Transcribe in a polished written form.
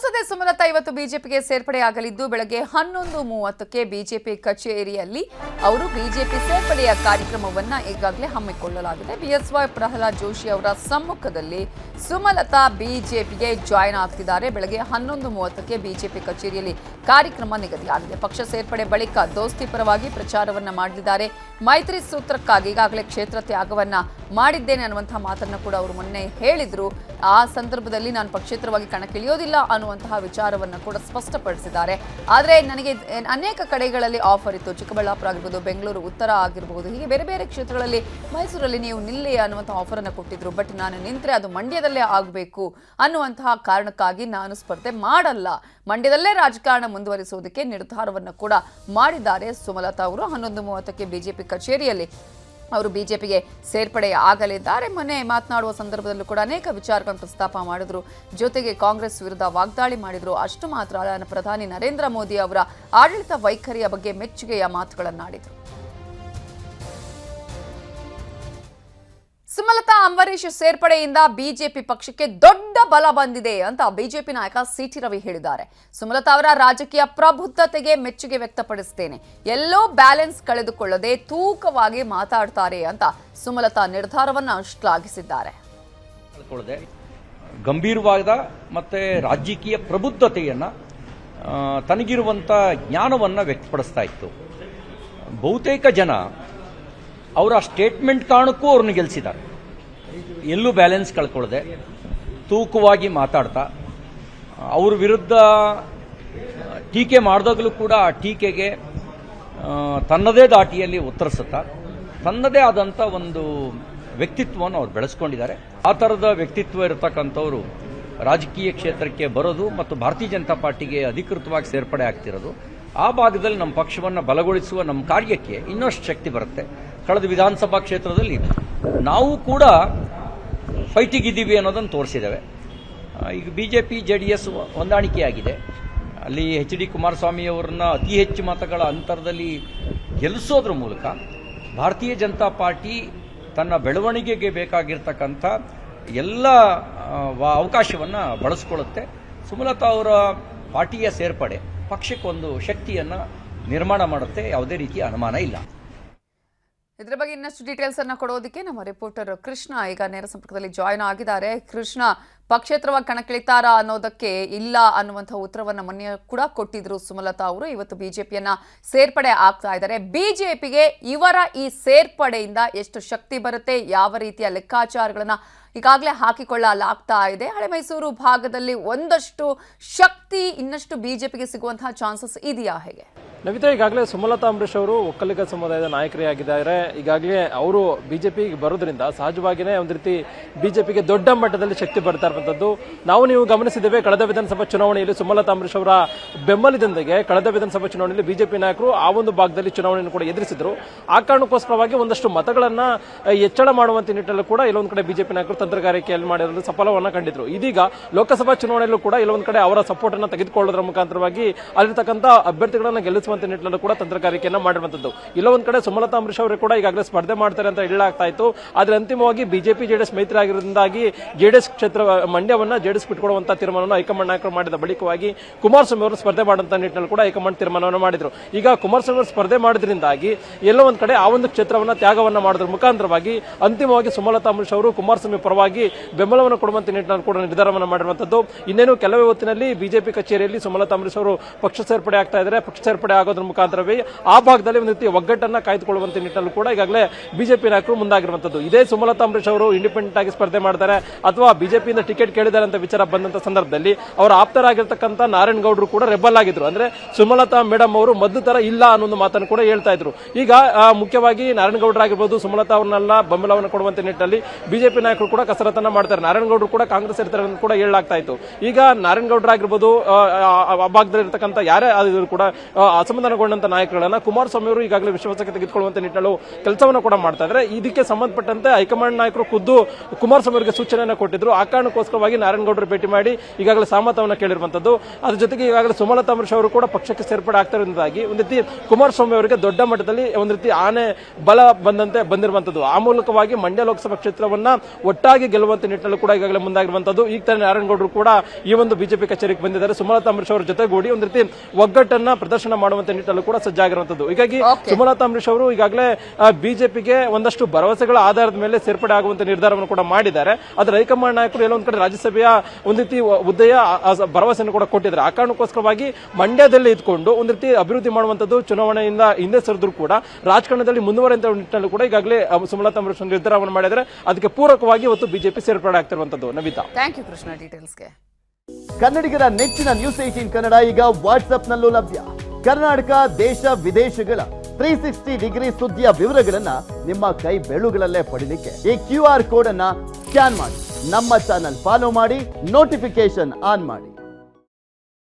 ಸಂಸದೆ ಸುಮಲತಾ ಇವತ್ತು ಬಿಜೆಪಿಗೆ ಸೇರ್ಪಡೆಯಾಗಲಿದ್ದು ಬೆಳಗ್ಗೆ 11:30ಕ್ಕೆ ಬಿಜೆಪಿ ಕಚೇರಿಯಲ್ಲಿ ಅವರು ಬಿಜೆಪಿ ಸೇರ್ಪಡೆಯ ಕಾರ್ಯಕ್ರಮವನ್ನು ಈಗಾಗಲೇ ಹಮ್ಮಿಕೊಳ್ಳಲಾಗಿದೆ. ಬಿಎಸ್ವೈ ಪ್ರಹ್ಲಾದ್ ಜೋಶಿ ಅವರ ಸಮ್ಮುಖದಲ್ಲಿ ಸುಮಲತಾ ಬಿಜೆಪಿಗೆ ಜಾಯಿನ್ ಆಗ್ತಿದ್ದಾರೆ. ಬೆಳಗ್ಗೆ 11:30ಕ್ಕೆ ಬಿಜೆಪಿ ಕಚೇರಿಯಲ್ಲಿ ಕಾರ್ಯಕ್ರಮ ನಿಗದಿಯಾಗಿದೆ. ಪಕ್ಷ ಸೇರ್ಪಡೆ ಬಳಿಕ ದೋಸ್ತಿ ಪರವಾಗಿ ಪ್ರಚಾರವನ್ನ ಮಾಡಲಿದ್ದಾರೆ. ಮೈತ್ರಿ ಸೂತ್ರಕ್ಕಾಗಿ ಈಗಾಗಲೇ ಕ್ಷೇತ್ರ ತ್ಯಾಗವನ್ನ ಮಾಡಿದ್ದೇನೆ ಅನ್ನುವಂತಹ ಮಾತನ್ನ ಕೂಡ ಅವರು ಮೊನ್ನೆ ಹೇಳಿದ್ರು. ಆ ಸಂದರ್ಭದಲ್ಲಿ ನಾನು ಪಕ್ಷೇತರವಾಗಿ ಕಣಕ್ಕಿಳಿಯೋದಿಲ್ಲ ಅನ್ನುವಂತಹ ವಿಚಾರವನ್ನು ಕೂಡ ಸ್ಪಷ್ಟಪಡಿಸಿದ್ದಾರೆ. ಆದರೆ ನನಗೆ ಅನೇಕ ಕಡೆಗಳಲ್ಲಿ ಆಫರ್ ಇತ್ತು, ಚಿಕ್ಕಬಳ್ಳಾಪುರ ಆಗಿರ್ಬೋದು, ಬೆಂಗಳೂರು ಉತ್ತರ ಆಗಿರಬಹುದು, ಹೀಗೆ ಬೇರೆ ಬೇರೆ ಕ್ಷೇತ್ರಗಳಲ್ಲಿ, ಮೈಸೂರಲ್ಲಿ ನೀವು ನಿಲ್ಲಿ ಅನ್ನುವಂತಹ ಆಫರನ್ನು ಕೊಟ್ಟಿದ್ರು. ಬಟ್ ನಾನು ನಿಂತರೆ ಅದು ಮಂಡ್ಯದಲ್ಲೇ ಆಗಬೇಕು ಅನ್ನುವಂತಹ ಕಾರಣಕ್ಕಾಗಿ ನಾನು ಸ್ಪರ್ಧೆ ಮಾಡಲ್ಲ, ಮಂಡ್ಯದಲ್ಲೇ ರಾಜಕಾರಣ ಮುಂದುವರಿಸುವುದಕ್ಕೆ ನಿರ್ಧಾರವನ್ನು ಕೂಡ ಮಾಡಿದ್ದಾರೆ ಸುಮಲತಾ ಅವರು. 11:30ಕ್ಕೆ ಬಿಜೆಪಿ ಕಚೇರಿಯಲ್ಲಿ ಅವರು ಬಿಜೆಪಿಗೆ ಸೇರ್ಪಡೆ ಆಗಲಿದ್ದಾರೆ. ಮೊನ್ನೆ ಮಾತನಾಡುವ ಸಂದರ್ಭದಲ್ಲೂ ಕೂಡ ಅನೇಕ ವಿಚಾರಗಳನ್ನು ಪ್ರಸ್ತಾಪ ಮಾಡಿದ್ರು. ಜೊತೆಗೆ ಕಾಂಗ್ರೆಸ್ ವಿರುದ್ಧ ವಾಗ್ದಾಳಿ ಮಾಡಿದ್ರು. ಅಷ್ಟು ಮಾತ್ರ ಅಲ್ಲ, ಪ್ರಧಾನಿ ನರೇಂದ್ರ ಮೋದಿ ಅವರ ಆಡಳಿತ ವೈಖರಿಯ ಬಗ್ಗೆ ಮೆಚ್ಚುಗೆಯ ಮಾತುಗಳನ್ನಾಡಿದರು. ಸುಮಲತಾ ಅಂಬರೀಶ್ ಸೇರ್ಪಡೆಯಿಂದ ಬಿಜೆಪಿ ಪಕ್ಷಕ್ಕೆ ದೊಡ್ಡ ಬಲ ಬಂದಿದೆ ಅಂತ ಬಿಜೆಪಿ ನಾಯಕ ಸಿಟಿ ರವಿ ಹೇಳಿದ್ದಾರೆ. ಸುಮಲತಾ ಅವರ ರಾಜಕೀಯ ಪ್ರಬುದ್ಧತೆಗೆ ಮೆಚ್ಚುಗೆ ವ್ಯಕ್ತಪಡಿಸುತ್ತೇನೆ. ಎಲ್ಲೋ ಬ್ಯಾಲೆನ್ಸ್ ಕಳೆದುಕೊಳ್ಳದೆ ತೂಕವಾಗಿ ಮಾತಾಡ್ತಾರೆ ಅಂತ ಸುಮಲತಾ ನಿರ್ಧಾರವನ್ನು ಶ್ಲಾಘಿಸಿದ್ದಾರೆ. ಗಂಭೀರವಾದ ಮತ್ತೆ ರಾಜಕೀಯ ಪ್ರಬುದ್ಧತೆಯನ್ನ ತನಗಿರುವಂತ ಜ್ಞಾನವನ್ನ ವ್ಯಕ್ತಪಡಿಸ್ತಾ ಇತ್ತು. ಬಹುತೇಕ ಜನ ಅವರ ಸ್ಟೇಟ್ಮೆಂಟ್ ಕಾರಣಕ್ಕೂ ಅವ್ರನ್ನ ಗೆಲ್ಲಿಸಿದ್ದಾರೆ. ಎಲ್ಲೂ ಬ್ಯಾಲೆನ್ಸ್ ಕಳ್ಕೊಳ್ಳದೆ ತೂಕವಾಗಿ ಮಾತಾಡ್ತಾ ಅವ್ರ ವಿರುದ್ಧ ಟೀಕೆ ಮಾಡಿದಾಗಲೂ ಕೂಡ ಆ ಟೀಕೆಗೆ ತನ್ನದೇ ದಾಟಿಯಲ್ಲಿ ಉತ್ತರಿಸುತ್ತಾ ತನ್ನದೇ ಆದಂಥ ಒಂದು ವ್ಯಕ್ತಿತ್ವವನ್ನು ಅವ್ರು ಬೆಳೆಸ್ಕೊಂಡಿದ್ದಾರೆ. ಆ ಥರದ ವ್ಯಕ್ತಿತ್ವ ಇರತಕ್ಕಂಥವ್ರು ರಾಜಕೀಯ ಕ್ಷೇತ್ರಕ್ಕೆ ಬರೋದು ಮತ್ತು ಭಾರತೀಯ ಜನತಾ ಪಾರ್ಟಿಗೆ ಅಧಿಕೃತವಾಗಿ ಸೇರ್ಪಡೆ ಆಗ್ತಿರೋದು ಆ ಭಾಗದಲ್ಲಿ ನಮ್ಮ ಪಕ್ಷವನ್ನು ಬಲಗೊಳಿಸುವ ನಮ್ಮ ಕಾರ್ಯಕ್ಕೆ ಇನ್ನಷ್ಟು ಶಕ್ತಿ ಬರುತ್ತೆ. ಕಳೆದ ವಿಧಾನಸಭಾ ಕ್ಷೇತ್ರದಲ್ಲಿ ನಾವು ಕೂಡ ಫೈಟಿಗಿದ್ದೀವಿ ಅನ್ನೋದನ್ನು ತೋರಿಸಿದ್ದೇವೆ. ಈಗ ಬಿಜೆಪಿ ಜೆಡಿಎಸ್ ಹೊಂದಾಣಿಕೆಯಾಗಿದೆ. ಅಲ್ಲಿ ಎಚ್.ಡಿ. ಕುಮಾರಸ್ವಾಮಿ ಅವರನ್ನ ಅತಿ ಹೆಚ್ಚು ಮತಗಳ ಅಂತರದಲ್ಲಿ ಗೆಲ್ಲಿಸೋದ್ರ ಮೂಲಕ ಭಾರತೀಯ ಜನತಾ ಪಾರ್ಟಿ ತನ್ನ ಬೆಳವಣಿಗೆಗೆ ಬೇಕಾಗಿರ್ತಕ್ಕಂಥ ಎಲ್ಲ ಅವಕಾಶವನ್ನು ಬಳಸ್ಕೊಳ್ಳುತ್ತೆ. ಸುಮಲತಾ ಅವರ ಪಾರ್ಟಿಯ ಸೇರ್ಪಡೆ ಪಕ್ಷಕ್ಕೊಂದು ಶಕ್ತಿಯನ್ನು ನಿರ್ಮಾಣ ಮಾಡುತ್ತೆ, ಯಾವುದೇ ರೀತಿಯ ಅನುಮಾನ ಇಲ್ಲ. ಇದರ ಬಗ್ಗೆ ಇನ್ನಷ್ಟು ಡೀಟೇಲ್ಸ್ ಅನ್ನ ಕೊಡೋದಕ್ಕೆ ನಮ್ಮ ರಿಪೋರ್ಟರ್ ಕೃಷ್ಣ ಈಗ ನೇರ ಸಂಪರ್ಕದಲ್ಲಿ ಜಾಯಿನ್ ಆಗಿದ್ದಾರೆ. ಕೃಷ್ಣ, ಪಕ್ಷೇತರವಾಗಿ ಕಣಕ್ಕಿಳಿತಾರಾ ಅನ್ನೋದಕ್ಕೆ ಇಲ್ಲ ಅನ್ನುವಂಥ ಉತ್ತರವನ್ನು ಮೊನ್ನೆ ಕೂಡ ಕೊಟ್ಟಿದ್ರು ಸುಮಲತಾ ಅವರು. ಇವತ್ತು ಬಿಜೆಪಿಯನ್ನ ಸೇರ್ಪಡೆ ಆಗ್ತಾ ಇದ್ದಾರೆ. ಬಿಜೆಪಿಗೆ ಇವರ ಈ ಸೇರ್ಪಡೆಯಿಂದ ಎಷ್ಟು ಶಕ್ತಿ ಬರುತ್ತೆ, ಯಾವ ರೀತಿಯ ಲೆಕ್ಕಾಚಾರಗಳನ್ನ ಈಗಾಗಲೇ ಹಾಕಿಕೊಳ್ಳಲಾಗ್ತಾ ಇದೆ? ಹಳೆ ಮೈಸೂರು ಭಾಗದಲ್ಲಿ ಒಂದಷ್ಟು ಶಕ್ತಿ ಇನ್ನಷ್ಟು ಬಿಜೆಪಿಗೆ ಸಿಗುವಂತಹ ಚಾನ್ಸಸ್ ಇದೆಯಾ, ಹೇಗೆ? ನವಿತಾ, ಈಗಾಗಲೇ ಸುಮಲತಾ ಅಂಬರೀಶ್ ಅವರು ಒಕ್ಕಲಿಗ ಸಮುದಾಯದ ನಾಯಕರೇ ಆಗಿದ್ದಾರೆ. ಈಗಾಗಲೇ ಅವರು ಬಿಜೆಪಿಗೆ ಬರೋದ್ರಿಂದ ಸಹಜವಾಗಿಯೇ ಒಂದು ರೀತಿ ಬಿಜೆಪಿಗೆ ದೊಡ್ಡ ಮಟ್ಟದಲ್ಲಿ ಶಕ್ತಿ ಬರ್ತಾ ಇರುವಂತದ್ದು ನಾವು ನೀವು ಗಮನಿಸಿದ್ದೇವೆ. ಕಳೆದ ವಿಧಾನಸಭಾ ಚುನಾವಣೆಯಲ್ಲಿ ಸುಮಲತಾ ಅಂಬರೀಶ್ ಅವರ ಬೆಂಬಲದೊಂದಿಗೆ ಕಳೆದ ವಿಧಾನಸಭಾ ಚುನಾವಣೆಯಲ್ಲಿ ಬಿಜೆಪಿ ನಾಯಕರು ಆ ಒಂದು ಭಾಗದಲ್ಲಿ ಚುನಾವಣೆಯನ್ನು ಕೂಡ ಎದುರಿಸಿದ್ರು. ಆ ಕಾರಣಕ್ಕೋಸ್ಕರವಾಗಿ ಒಂದಷ್ಟು ಮತಗಳನ್ನ ಹೆಚ್ಚಳ ಮಾಡುವಂತ ನಿಟ್ಟಿನಲ್ಲಿ ಕೂಡ ಇಲ್ಲೊಂದು ಕಡೆ ಬಿಜೆಪಿ ನಾಯಕರು ತಂತ್ರಗಾರಿಕೆಯಲ್ಲಿ ಮಾಡಿರೋದು ಸಫಲವನ್ನ ಕಂಡಿದ್ರು. ಇದೀಗ ಲೋಕಸಭಾ ಚುನಾವಣೆಯಲ್ಲೂ ಕೂಡ ಇಲ್ಲೊಂದು ಕಡೆ ಅವರ ಸಪೋರ್ಟ್ ಅನ್ನು ತೆಗೆದುಕೊಳ್ಳೋದ್ರ ಮುಖಾಂತರವಾಗಿ ಅಲ್ಲಿರ್ತಕ್ಕಂಥ ಅಭ್ಯರ್ಥಿಗಳನ್ನ ಗೆಲ್ಲಿಸುವಂತ ನಿಟ್ಟಿನಲ್ಲೂ ಕೂಡ ತಂತ್ರಗಾರಿಕೆಯನ್ನ ಮಾಡಿರುವಂತದ್ದು. ಇಲ್ಲ ಒಂದ್ ಕಡೆ ಸುಮಲತಾ ಅಂಬರೀಶ್ ಅವರು ಕೂಡ ಈಗಾಗಲೇ ಸ್ಪರ್ಧೆ ಮಾಡ್ತಾರೆ ಅಂತ ಹೇಳಲಾಗ್ತಾ ಇತ್ತು. ಆದ್ರೆ ಅಂತಿಮವಾಗಿ ಬಿಜೆಪಿ ಜೆಡಿಎಸ್ ಮೈತ್ರಿ ಆಗಿರೋದ್ರಿಂದಾಗಿ ಜೆಡಿಎಸ್ ಕ್ಷೇತ್ರ ಮಂಡ್ಯವನ್ನ ಜೆಡಿಎಸ್ ಬಿಟ್ಕೊಡುವಂತಹ ತೀರ್ಮಾನವನ್ನು ಹೈಕಮಾಂಡ್ ನಾಯಕರು ಮಾಡಿದ ಬಳಿಕವಾಗಿ ಕುಮಾರಸ್ವಾಮಿ ಅವರು ಸ್ಪರ್ಧೆ ಮಾಡುವಂತ ನಿಟ್ಟಿನಲ್ಲಿ ಕೂಡ ಹೈಕಮಾಂಡ್ ತೀರ್ಮಾನವನ್ನು ಮಾಡಿದ್ರು. ಈಗ ಕುಮಾರಸ್ವಾಮಿ ಅವರು ಸ್ಪರ್ಧೆ ಮಾಡೋದ್ರಿಂದಾಗಿ ಎಲ್ಲೋ ಒಂದ್ ಕಡೆ ಆ ಒಂದು ಕ್ಷೇತ್ರವನ್ನ ತ್ಯಾಗವನ್ನ ಮಾಡೋದ್ರ ಮುಖಾಂತರವಾಗಿ ಅಂತಿಮವಾಗಿ ಸುಮಲತಾ ಅಂಬರೀಶ್ ಅವರು ಕುಮಾರಸ್ವಾಮಿ ಪರವಾಗಿ ಬೆಂಬಲವನ್ನು ಕೊಡುವಂತ ನಿಟ್ಟಿನಲ್ಲಿ ಕೂಡ ನಿರ್ಧಾರವನ್ನು ಮಾಡಿರುವಂತದ್ದು. ಇನ್ನೇನು ಕೆಲವೇ ಹೊತ್ತಿನಲ್ಲಿ ಬಿಜೆಪಿ ಕಚೇರಿಯಲ್ಲಿ ಸುಮಲತಾ ಅಂಬರೀಶ್ ಅವರು ಪಕ್ಷ ಸೇರ್ಪಡೆ ಆಗ್ತಾ ಇದ್ದಾರೆ. ಪಕ್ಷ ಸೇರ್ಪಡೆ ಆಗೋದ್ರ ಮುಖಾಂತರವೇ ಆ ಭಾಗದಲ್ಲಿ ಒಂದು ರೀತಿಯ ಒಗ್ಗಟ್ಟನ್ನ ಕಾಯ್ದುಕೊಳ್ಳುವಂತ ನಿಟ್ಟಿನಲ್ಲಿ ಕೂಡ ಈಗಾಗಲೇ ಬಿಜೆಪಿ ನಾಯಕರು ಮುಂದಾಗಿರುವಂತದ್ದು. ಇದೇ ಸುಮಲತಾ ಅಂಬರೀಶ್ ಅವರು ಇಂಡಿಪೆಂಡೆಂಟ್ ಆಗಿ ಸ್ಪರ್ಧೆ ಮಾಡ್ತಾರೆ ಅಥವಾ ಬಿಜೆಪಿಯಿಂದ ಟಿಕೆಟ್ ಕೇಳಿದ್ದಾರೆ ಅಂತ ವಿಚಾರ ಬಂದಂತ ಸಂದರ್ಭದಲ್ಲಿ ಅವರ ಆಪ್ತರಾಗಿರ್ತಕ್ಕಂಥ ನಾರಾಯಣಗೌಡರು ಕೂಡ ರೆಬಲ್ ಆಗಿದ್ರು. ಅಂದ್ರೆ ಸುಮಲತಾ ಮೇಡಮ್ ಅವರು ಮೊದಲು ತರ ಇಲ್ಲ ಅನ್ನೋ ಮಾತನ್ನು ಕೂಡ ಹೇಳ್ತಾ ಇದ್ರು. ಈಗ ಮುಖ್ಯವಾಗಿ ನಾರಾಯಣಗೌಡರಾಗಿರ್ಬೋದು ಸುಮಲತಾ ಅವ್ರನ್ನೆಲ್ಲ ಬೆಂಬಲವನ್ನು ಕೊಡುವಂತ ನಿಟ್ಟಿನಲ್ಲಿ ಬಿಜೆಪಿ ನಾಯಕರು ಕೂಡ ಕಸರತ್ತನ್ನ ಮಾಡ್ತಾರೆ. ನಾರಾಯಣಗೌಡರು ಕೂಡ ಕಾಂಗ್ರೆಸ್ ಇರ್ತಾರೆ ಅಂತ ಕೂಡ ಹೇಳಲಾಗ್ತಾ ಇತ್ತು. ಈಗ ನಾರಾಯಣಗೌಡರಾಗಿರ್ಬೋದು ಆ ಭಾಗದಲ್ಲಿ ಇರತಕ್ಕಂಥ ಯಾರೇ ಆದರೂ ಕೂಡ ಅಸಮಾಧಾನಗೊಂಡಂತ ನಾಯಕರನ್ನ ಕುಮಾರಸ್ವಾಮಿ ಅವರು ಈಗಾಗಲೇ ವಿಶ್ವಾಸಕ್ಕೆ ತೆಗೆದುಕೊಳ್ಳುವಂತ ನಿಟ್ಟಿನಲ್ಲಿ ಕೆಲಸವನ್ನು ಕೂಡ ಮಾಡ್ತಾ ಇದ್ದಾರೆ. ಇದಕ್ಕೆ ಸಂಬಂಧಪಟ್ಟಂತೆ ಹೈಕಮಾಂಡ್ ನಾಯಕರು ಖುದ್ದು ಕುಮಾರಸ್ವಾಮಿ ಅವರಿಗೆ ಸೂಚನೆಯನ್ನು ಕೊಟ್ಟಿದ್ರು. ಆ ಕಾರಣಕ್ಕೋಸ್ಕರವಾಗಿ ನಾರಾಯಣಗೌಡರು ಭೇಟಿ ಮಾಡಿ ಈಗಾಗಲೇ ಸಹಮತವನ್ನು ಕೇಳಿರುವಂತದ್ದು. ಅದ್ರ ಜೊತೆಗೆ ಈಗಾಗಲೇ ಸುಮಲತಾ ಅಂಬರೀಶ್ ಅವರು ಕೂಡ ಪಕ್ಷಕ್ಕೆ ಸೇರ್ಪಡೆ ಆಗ್ತಾ ಇರೋದ್ರಿಂದಾಗಿ ಒಂದು ರೀತಿ ಕುಮಾರಸ್ವಾಮಿ ಅವರಿಗೆ ದೊಡ್ಡ ಮಟ್ಟದಲ್ಲಿ ಒಂದು ರೀತಿ ಆನೆ ಬಲ ಬಂದಂತೆ ಬಂದಿರುವಂತದ್ದು. ಆ ಮೂಲಕವಾಗಿ ಮಂಡ್ಯ ಲೋಕಸಭಾ ಕ್ಷೇತ್ರವನ್ನ ಒಟ್ಟಾರೆ ಒಟ್ಟಾಗಿ ಗೆಲ್ಲುವಂತ ನಿಟ್ಟಿನಲ್ಲಿ ಕೂಡ ಈಗಾಗಲೇ ಮುಂದಾಗಿರುವಂತದ್ದು. ಈಗ ತಾನೇ ನಾರಾಯಣಗೌಡರು ಕೂಡ ಈ ಒಂದು ಬಿಜೆಪಿ ಕಚೇರಿಗೆ ಬಂದಿದ್ದಾರೆ. ಸುಮಲತಾ ಅಂಬರೀಶ್ ಅವರ ಜೊತೆಗೂಡಿ ಒಂದು ರೀತಿ ಒಗ್ಗಟ್ಟನ್ನ ಪ್ರದರ್ಶನ ಮಾಡುವಂತ ನಿಟ್ಟಿನಲ್ಲಿ ಕೂಡ ಸಜ್ಜಾಗಿರುವಂತದ್ದು. ಹೀಗಾಗಿ ಸುಮಲತಾ ಅಂಬರೀಶ್ ಅವರು ಈಗಾಗಲೇ ಬಿಜೆಪಿಗೆ ಒಂದಷ್ಟು ಭರವಸೆಗಳ ಆಧಾರದ ಮೇಲೆ ಸೇರ್ಪಡೆ ಆಗುವಂತ ನಿರ್ಧಾರವನ್ನು ಕೂಡ ಮಾಡಿದ್ದಾರೆ. ಅದರ ಹೈಕಮಾಂಡ್ ನಾಯಕರು ಎಲ್ಲೊಂದ್ ಕಡೆ ರಾಜ್ಯಸಭೆಯ ಒಂದು ರೀತಿ ಹುದ್ದೆಯ ಭರವಸೆಯನ್ನು ಕೂಡ ಕೊಟ್ಟಿದ್ದಾರೆ. ಆ ಕಾರಣಕ್ಕೋಸ್ಕರವಾಗಿ ಮಂಡ್ಯದಲ್ಲಿ ಇದ್ಕೊಂಡು ಒಂದು ರೀತಿ ಅಭಿವೃದ್ಧಿ ಮಾಡುವಂತದ್ದು, ಚುನಾವಣೆಯಿಂದ ಹಿಂದೆ ಸರಿದ್ರು ಕೂಡ ರಾಜಕಾರಣದಲ್ಲಿ ಮುಂದುವರೆಯುವಂತ ನಿಟ್ಟಿನಲ್ಲಿ ಕೂಡ ಈಗಾಗಲೇ ಸುಮಲತಾ ಅಂಬರೀಶ್ ನಿರ್ಧಾರವನ್ನು ಮಾಡಿದರೆ ಅದಕ್ಕೆ ಪೂರಕವಾಗಿ ಇವತ್ತು ಬಿಜೆಪಿ ಸೇರ್ಪಡೆ ಆಗ್ತಿರುವಂತದ್ದು. ನವಿತಾ, ಥ್ಯಾಂಕ್ ಯು ಕೃಷ್ಣ ಡೀಟೇಲ್ಸ್ಗೆ. ಕನ್ನಡಿಗರ ನೆಚ್ಚಿನ ನ್ಯೂಸ್ 18 ಕನ್ನಡ ಈಗ ವಾಟ್ಸ್ಆಪ್ನಲ್ಲೂ ಲಭ್ಯ. ಕರ್ನಾಟಕ, ದೇಶ ವಿದೇಶಗಳ 360 ಡಿಗ್ರಿ ಸುದ್ದಿಯ ವಿವರಗಳನ್ನ ನಿಮ್ಮ ಕೈ ಬೆರಳುಗಳಲ್ಲೇ ಪಡಿಲಿಕ್ಕೆ ಈ QR ಕೋಡ್ ಅನ್ನ ಸ್ಕ್ಯಾನ್ ಮಾಡಿ ನಮ್ಮ ಚಾನಲ್ ಫಾಲೋ ಮಾಡಿ, ನೋಟಿಫಿಕೇಶನ್ ಆನ್ ಮಾಡಿ.